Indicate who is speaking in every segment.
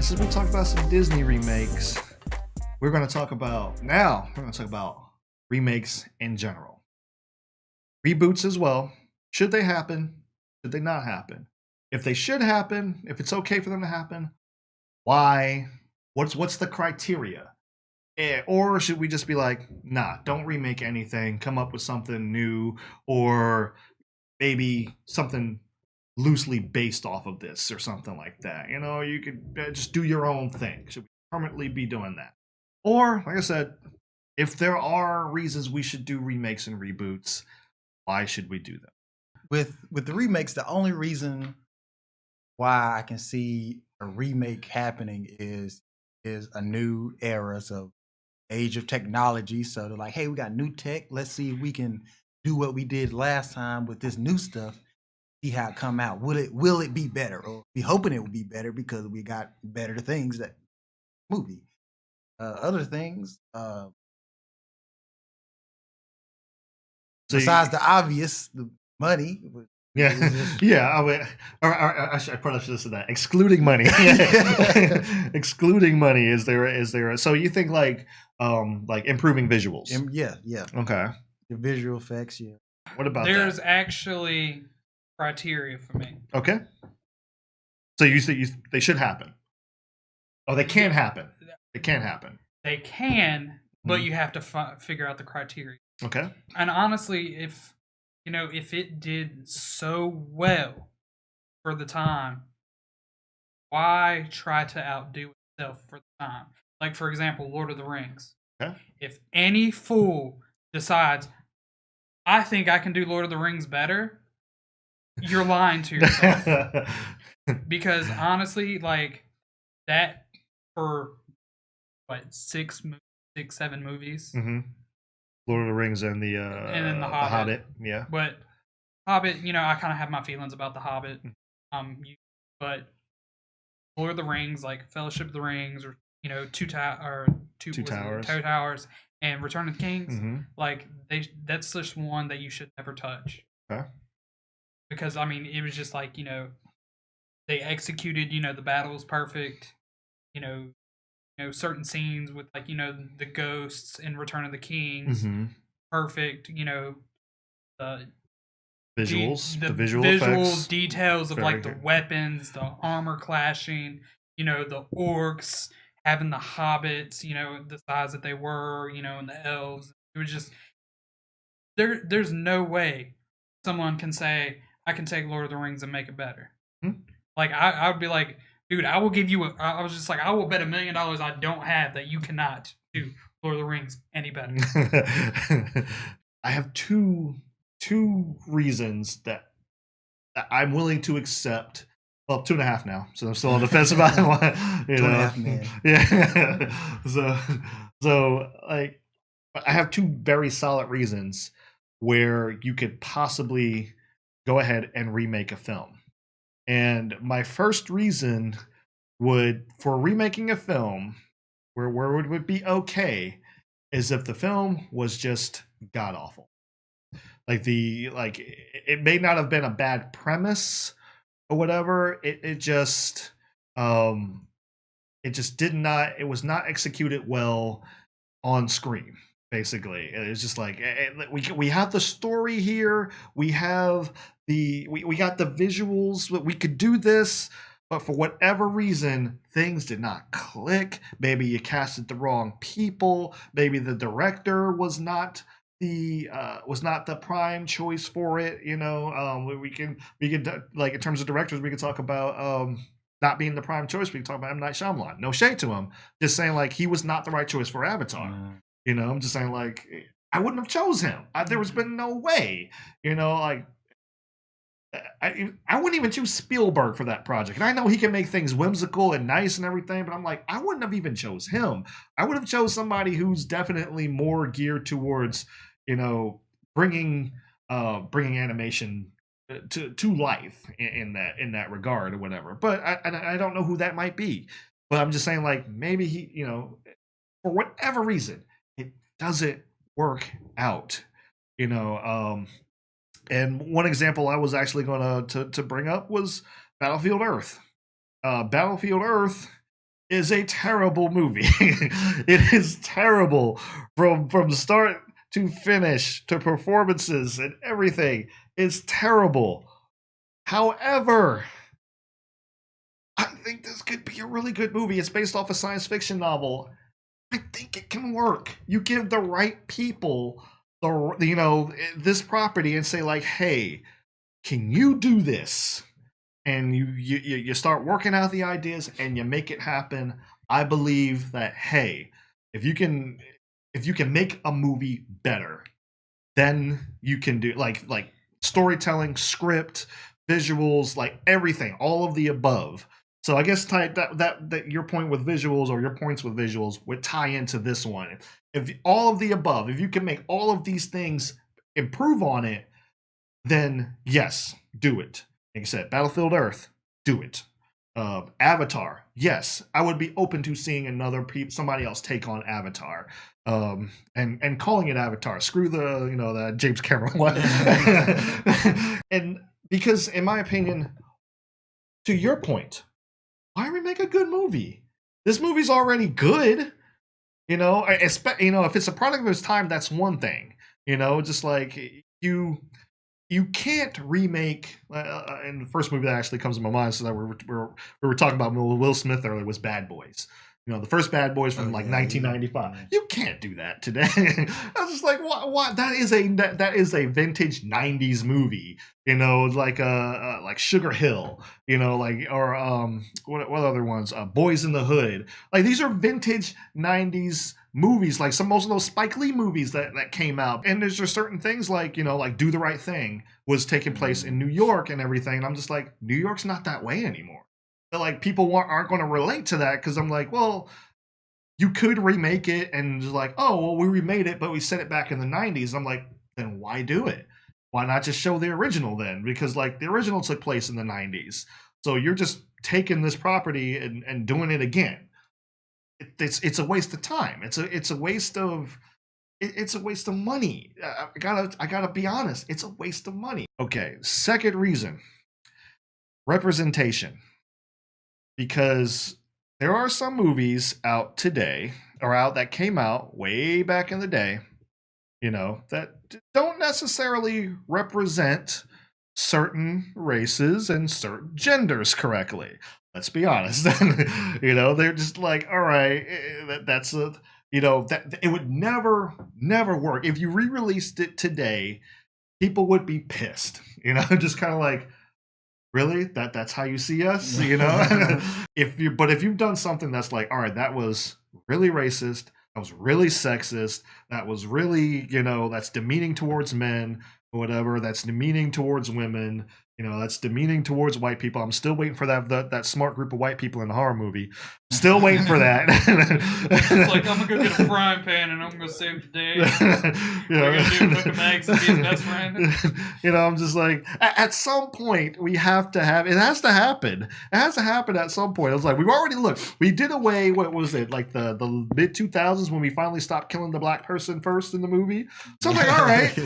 Speaker 1: since we talked about some Disney remakes, we're going to talk about remakes in general. Reboots as well. Should they happen? Should they not happen? If they should happen, if it's okay for them to happen, why? What's the criteria? Or should we just be like, nah, don't remake anything, come up with something new, or maybe something loosely based off of this or something like that. You know, you could just do your own thing. Should we permanently be doing that? Or, like I said, if there are reasons we should do remakes and reboots, why should we do them?
Speaker 2: With the remakes, the only reason why I can see a remake happening is a new era, so age of technology. So they're like, hey, we got new tech. Let's see if we can do what we did last time with this new stuff. See how it come out. Will it be better? Or we hoping it will be better because we got better things that movie. Other things, besides the obvious, the money.
Speaker 1: Yeah, yeah. I probably should have said that. Excluding money, excluding money. Is there? So you think like improving visuals?
Speaker 2: Yeah.
Speaker 1: Okay.
Speaker 2: The visual effects. Yeah.
Speaker 1: What about
Speaker 3: There's
Speaker 1: that?
Speaker 3: actually criteria for me.
Speaker 1: Okay. So you think they should happen? Oh, they can happen. It can happen.
Speaker 3: They can, but you have to figure out the criteria.
Speaker 1: Okay.
Speaker 3: And honestly, if it did so well for the time, why try to outdo itself for the time? Like, for example, Lord of the Rings.
Speaker 1: Okay.
Speaker 3: If any fool decides, I think I can do Lord of the Rings better, you're lying to yourself. Because honestly, like, that for, what, 7 movies?
Speaker 1: Mm-hmm. Lord of the Rings and then the Hobbit. Yeah.
Speaker 3: But Hobbit, I kind of have my feelings about the Hobbit. But Lord of the Rings, like Fellowship of the Rings, or Two Towers, and Return of the Kings, like that's just one that you should never touch.
Speaker 1: Okay.
Speaker 3: Because it was just like they executed the battle was perfect. Certain scenes with like the ghosts in Return of the Kings, perfect. The
Speaker 1: visuals, the visual
Speaker 3: visuals,
Speaker 1: effects,
Speaker 3: details of like
Speaker 1: good.
Speaker 3: The weapons, the armor clashing, the orcs having the hobbits, the size that they were, and the elves. It was just there's no way someone can say I can take Lord of the Rings and make it better. Like I would be like, dude, I will give you I was just like, I will bet $1 million I don't have that you cannot do Lord of the Rings any better.
Speaker 1: I have two reasons that I'm willing to accept. Well, 2.5 now, so I'm still on the fence about it.
Speaker 2: 2.5 man.
Speaker 1: Yeah. So like, I have two very solid reasons where you could possibly go ahead and remake a film. And my first reason for remaking a film where it would be okay is if the film was just god awful. It may not have been a bad premise or whatever. It just it was not executed well on screen. Basically, it's just like we have the story here, we have we got the visuals, we could do this, but for whatever reason things did not click. Maybe you casted the wrong people, maybe the director was not the prime choice for it. We can like, in terms of directors, we can talk about not being the prime choice. We can talk about M. Night Shyamalan. No shade to him, just saying like he was not the right choice for Avatar. I'm just saying, like, I wouldn't have chose him. There was been no way. Like, I wouldn't even choose Spielberg for that project. And I know he can make things whimsical and nice and everything, but I'm like, I wouldn't have even chose him. I would have chose somebody who's definitely more geared towards, bringing animation to life in that regard or whatever. But I don't know who that might be. But I'm just saying, like, maybe he, for whatever reason, it doesn't work out. And one example I was actually going to bring up was Battlefield Earth. Battlefield Earth is a terrible movie. It is terrible from start to finish to performances and everything. It's terrible. However, I think this could be a really good movie. It's based off a science fiction novel. I think it can work. You give the right people this property and say like, hey, can you do this? And you start working out the ideas and you make it happen. I believe that, hey, if you can make a movie better, then you can do like storytelling, script, visuals, like everything, all of the above. So I guess that your point with visuals, or your points with visuals, would tie into this one. If all of the above, if you can make all of these things improve on it, then yes, do it. Like I said, Battlefield Earth, do it. Avatar, yes, I would be open to seeing somebody else take on Avatar, and calling it Avatar. Screw the James Cameron one. And because, in my opinion, to your point, why remake a good movie? This movie's already good. If it's a product of its time, that's one thing. Just like you can't remake. And the first movie that actually comes to my mind, so that we were talking about Will Smith earlier, was Bad Boys. The first Bad Boys from 1995. Yeah. You can't do that today. I was just like, what? That is a vintage '90s movie. Like Sugar Hill. What other ones? Boys in the Hood. Like, these are vintage '90s movies, like most of those Spike Lee movies that came out. And there's just certain things like, like Do the Right Thing was taking place in New York and everything. And I'm just like, New York's not that way anymore. But like, people aren't going to relate to that, because I'm like, well, you could remake it and just like, oh, well, we remade it, but we set it back in the 90s. I'm like, then why do it? Why not just show the original then? Because like, the original took place in the 90s. So you're just taking this property and doing it again. It's a waste of time. It's a waste of money. I gotta be honest. It's a waste of money. Okay, second reason: representation. Because there are some movies out today, or that came out way back in the day, that don't necessarily represent certain races and certain genders correctly. Let's be honest. They're just like, all right, that it would never work. If you re-released it today, people would be pissed. Just kind of like, really? That's how you see us? If you've done something that's like, all right, that was really racist, that was really sexist, that was really, that's demeaning towards men, or whatever, that's demeaning towards women, that's demeaning towards white people. I'm still waiting for that smart group of white people in the horror movie. Still waiting for that.
Speaker 3: It's like, I'm gonna go get a frying pan and I'm gonna save the day. We're gonna do cook 'em eggs and be his best friend.
Speaker 1: I'm just like, at some point we have to have it. Has to happen. It has to happen at some point. I was like, we did away. What was it, like the mid 2000s, when we finally stopped killing the black person first in the movie? So I'm like, all right,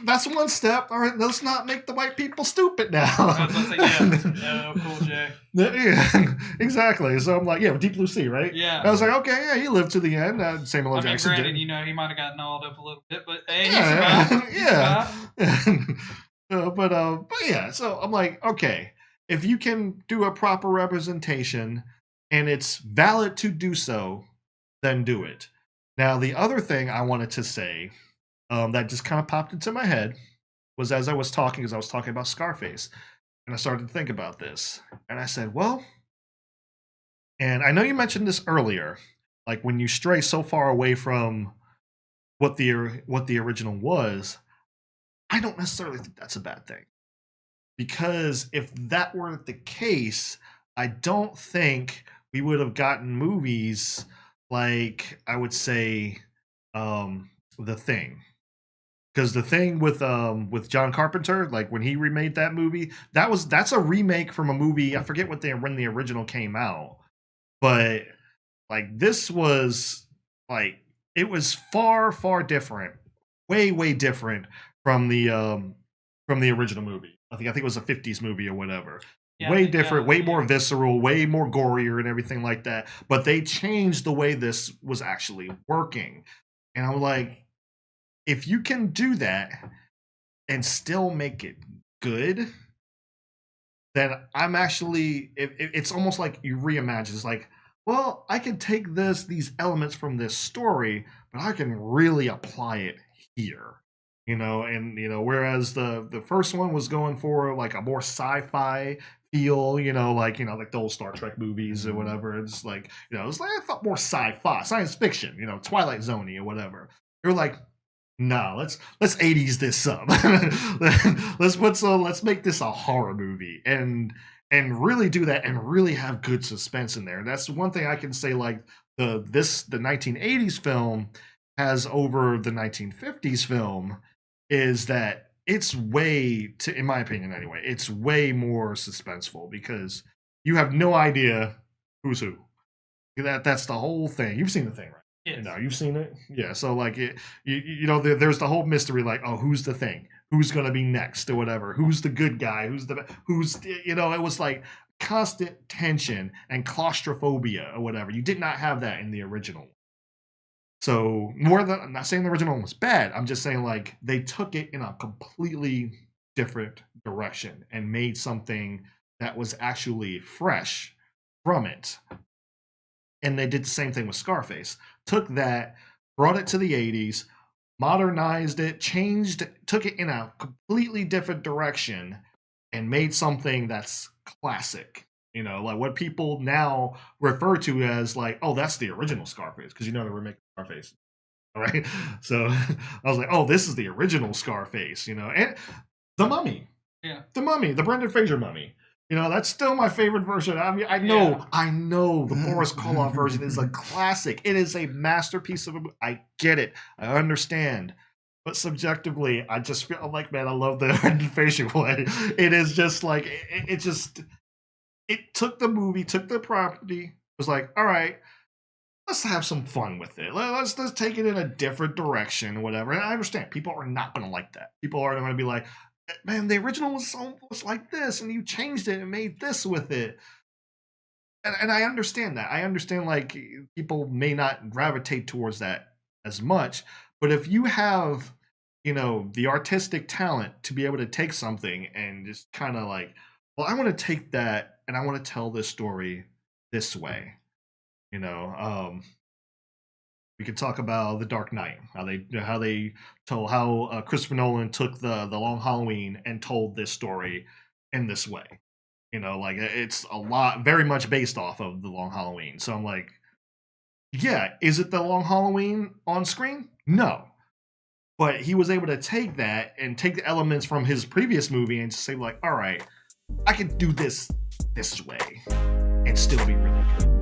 Speaker 1: that's one step. All right, let's not make the white people stupid now.
Speaker 3: I was gonna say, yeah, Cool J.
Speaker 1: Yeah, exactly. So I'm like, yeah, Deep Blue Sea, right?
Speaker 3: Yeah.
Speaker 1: And I was like, okay, yeah, he lived to the end. Samuel L. Jackson
Speaker 3: granted,
Speaker 1: did.
Speaker 3: he might have gotten gnawed up a little bit, but hey, he survived.
Speaker 1: Yeah. But yeah, so I'm like, okay, if you can do a proper representation and it's valid to do so, then do it. Now, the other thing I wanted to say, that just kind of popped into my head, was as I was talking about Scarface, and I started to think about this, and I said, well, and I know you mentioned this earlier, like when you stray so far away from what the original was, I don't necessarily think that's a bad thing. Because if that were the case, I don't think we would have gotten movies like, I would say, The Thing. Because The Thing with John Carpenter, like when he remade that movie, that's a remake from a movie. I forget when the original came out, but like this was like, it was far different, way different from the original movie. I think it was a '50s movie or whatever.
Speaker 3: Yeah,
Speaker 1: way
Speaker 3: they
Speaker 1: different,
Speaker 3: got
Speaker 1: way
Speaker 3: you.
Speaker 1: more visceral, way more gorier and everything like that. But they changed the way this was actually working. And I'm like, if you can do that and still make it good, then I'm actually, it's almost like you reimagine. It's like, well, I can take these elements from this story, but I can really apply it here. And whereas the first one was going for like a more sci-fi feel, like the old Star Trek movies or whatever. It's like, it's like I thought more sci-fi, science fiction, Twilight Zone or whatever. You're like, no, let's 80s this up. Let's make this a horror movie and really do that and really have good suspense in there. And that's one thing I can say, like the 1980s film has over the 1950s film, is that it's in my opinion anyway, it's way more suspenseful because you have no idea who's who. That's the whole thing. You've seen the thing, right?
Speaker 3: Yes.
Speaker 1: You've seen it, yeah. So like there's the whole mystery, like, oh, who's the thing? Who's gonna be next or whatever? Who's the good guy? It was like constant tension and claustrophobia or whatever. You did not have that in the original. So I'm not saying the original one was bad. I'm just saying like they took it in a completely different direction and made something that was actually fresh from it. And they did the same thing with Scarface. Took that, brought it to the 80s, modernized it, took it in a completely different direction, and made something that's classic. Like what people now refer to as like, oh, that's the original Scarface, because the remake of Scarface. All right. So I was like, oh, this is the original Scarface, and The Mummy.
Speaker 3: Yeah.
Speaker 1: The Mummy, the Brendan Fraser Mummy. That's still my favorite version. I mean, I know the Boris Karloff version is a classic. It is a masterpiece of a movie. I get it. I understand. But subjectively, I just feel like, man, I love the Brendan Fraser one. It is just like, it took the movie, took the property, was like, all right, let's have some fun with it. Let's take it in a different direction, whatever. And I understand people are not going to like that. People are going to be like, man, the original was almost like this, and you changed it and made this with it. And I understand that. I understand, like, people may not gravitate towards that as much. But if you have, the artistic talent to be able to take something and just kind of like, well, I want to take that and I want to tell this story this way. We could talk about The Dark Knight, how Christopher Nolan took the Long Halloween and told this story in this way. Like it's a lot, very much based off of the Long Halloween. So I'm like, yeah, is it the Long Halloween on screen? No, but he was able to take that and take the elements from his previous movie and just say like, all right, I can do this way and still be really good.